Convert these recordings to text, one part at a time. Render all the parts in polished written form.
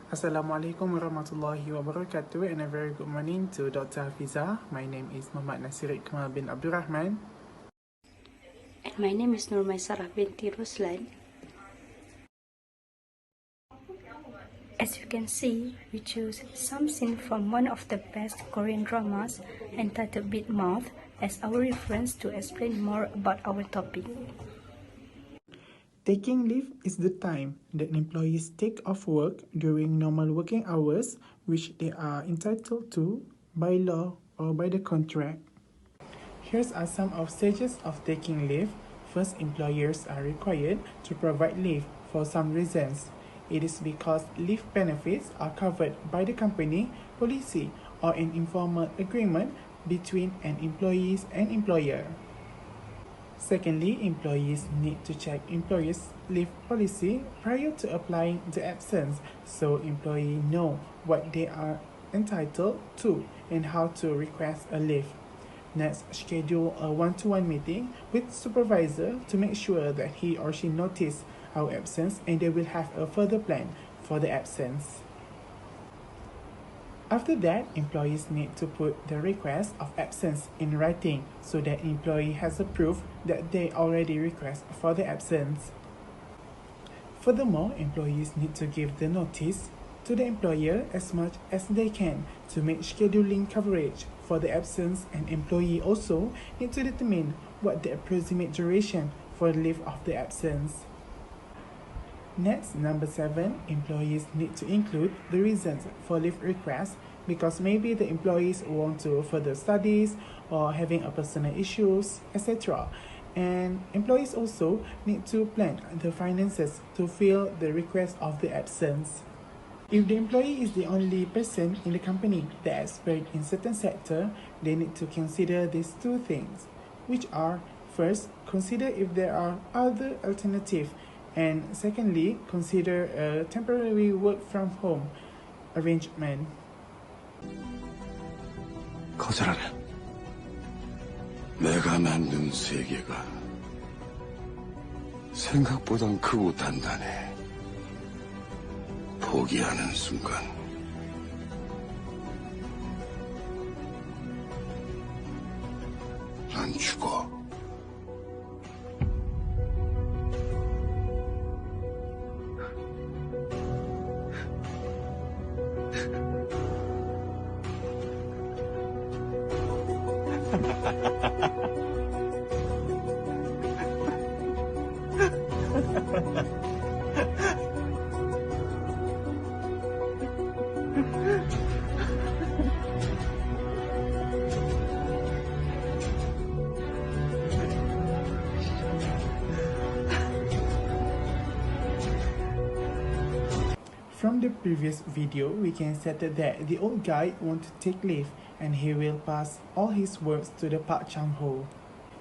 Assalamualaikum warahmatullahi wabarakatuh, and a very good morning to Dr. Hafizah. My name is Muhammad NASRIQ bin ABDUL RAHMAN. And my name is MAISARAH binti ROSLAN. As you can see, we choose some scene from one of the best Korean dramas entitled Big Mouth as our reference to explain more about our topic. Taking leave is the time that employees take off work during normal working hours, which they are entitled to by law or by the contract. Here are some of stages of taking leave. First, employers are required to provide leave for some reasons. It is because leave benefits are covered by the company policy or an informal agreement between an employee and employer. Secondly, employees need to check employers' leave policy prior to applying the absence, so employees know what they are entitled to and how to request a leave. Next, schedule a one-to-one meeting with supervisor to make sure that he or she notices our absence and they will have a further plan for the absence. After that, employees need to put the request of absence in writing so that employee has a proof that they already request for the absence. Furthermore, employees need to give the notice to the employer as much as they can to make scheduling coverage for the absence, and employee also need to determine what the approximate duration for the leave of the absence. Next, number 7, employees need to include the reasons for leave request because maybe the employees want to further studies or having a personal issues, etc. And employees also need to plan the finances to fill the request of the absence. If the employee is the only person in the company that is expert in certain sector, they need to consider these two things, which are, first, consider if there are other alternatives, and secondly, consider a temporary work from home arrangement. 거절하네. 내가 만든 세계가 생각보단 크고 단단해. 포기하는 순간 난 죽어. From the previous video, we can settle that the old guy wants to take leave and he will pass all his works to the Pak Chang-ho.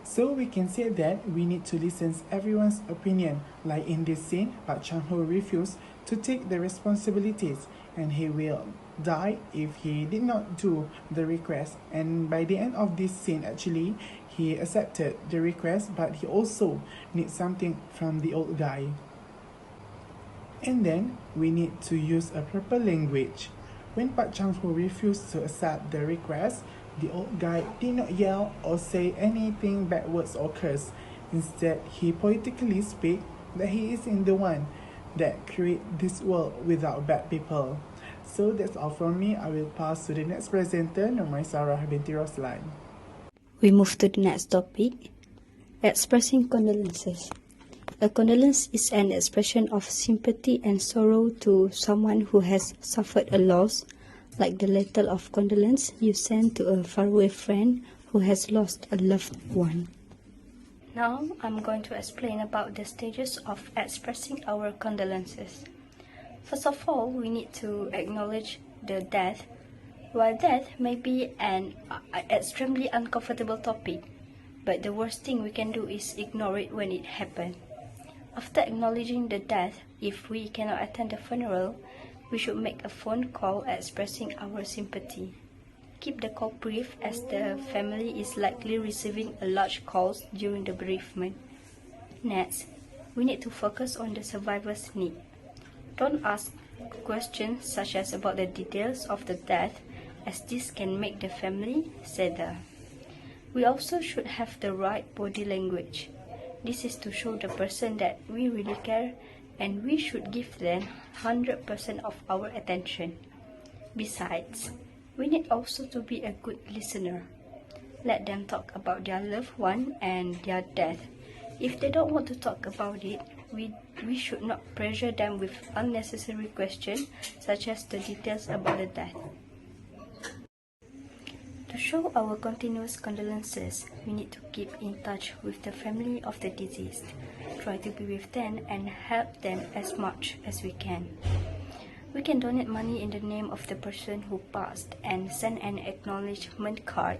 So we can say that we need to listen to everyone's opinion. Like in this scene, Pak Chang-ho refused to take the responsibilities and he will die if he did not do the request. And by the end of this scene, actually, he accepted the request, but he also needs something from the old guy. And then, we need to use a proper language. When Pak Chang-ho refused to accept the request, the old guy did not yell or say anything bad words or curse. Instead, he poetically speak that he is in the one that create this world without bad people. So that's all from me. I will pass to the next presenter, MAISARAH binti ROSLAN. We move to the next topic, expressing condolences. A condolence is an expression of sympathy and sorrow to someone who has suffered a loss, like the letter of condolence you send to a faraway friend who has lost a loved one. Now, I'm going to explain about the stages of expressing our condolences. First of all, we need to acknowledge the death. While death may be an extremely uncomfortable topic, but the worst thing we can do is ignore it when it happens. After acknowledging the death, if we cannot attend the funeral, we should make a phone call expressing our sympathy. Keep the call brief as the family is likely receiving a large calls during the bereavement. Next, we need to focus on the survivor's need. Don't ask questions such as about the details of the death, as this can make the family sadder. We also should have the right body language. This is to show the person that we really care and we should give them 100% of our attention. Besides, we need also to be a good listener. Let them talk about their loved one and their death. If they don't want to talk about it, we should not pressure them with unnecessary questions such as the details about the death. To show our continuous condolences, we need to keep in touch with the family of the deceased, try to be with them and help them as much as we can. We can donate money in the name of the person who passed and send an acknowledgement card.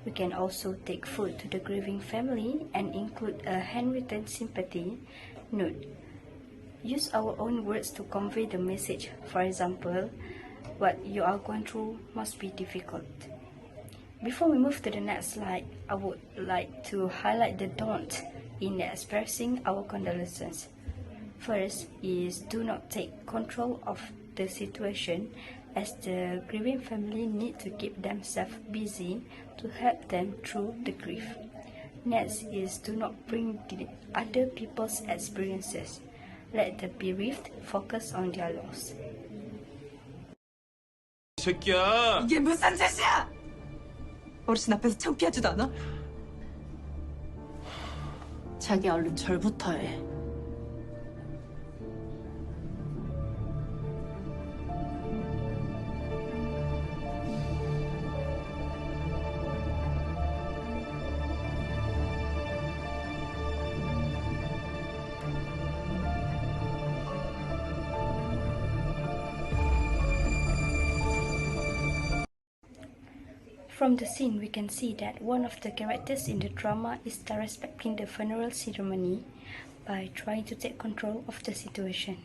We can also take food to the grieving family and include a handwritten sympathy note. Use our own words to convey the message. For example, what you are going through must be difficult. Before we move to the next slide, I would like to highlight the don't in expressing our condolences. First is do not take control of the situation, as the grieving family need to keep themselves busy to help them through the grief. Next is do not bring other people's experiences. Let the bereaved focus on their loss. 새끼야! 이게 무슨 짓이야! 어르신 앞에서 창피하지도 않아? 자기 얼른 절부터 해. From the scene, we can see that one of the characters in the drama is disrespecting the funeral ceremony by trying to take control of the situation.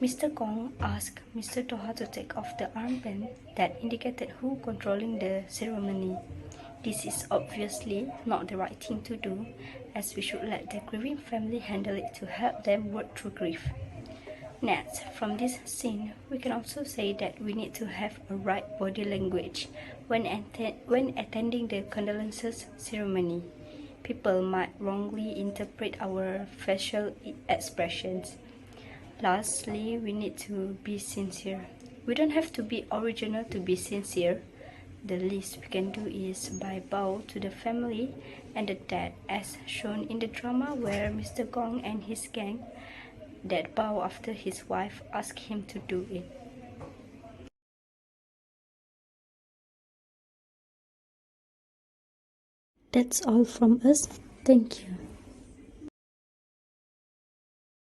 Mr. Kong asked Mr. Toha to take off the armband that indicated who controlling the ceremony. This is obviously not the right thing to do, as we should let the grieving family handle it to help them work through grief. Next, from this scene, we can also say that we need to have a right body language when attending the condolences ceremony. People might wrongly interpret our facial expressions. Lastly, we need to be sincere. We don't have to be original to be sincere. The least we can do is by bow to the family and the dead, as shown in the drama where Mr. Gong and his gang that bow after his wife asked him to do it. That's all from us. Thank you.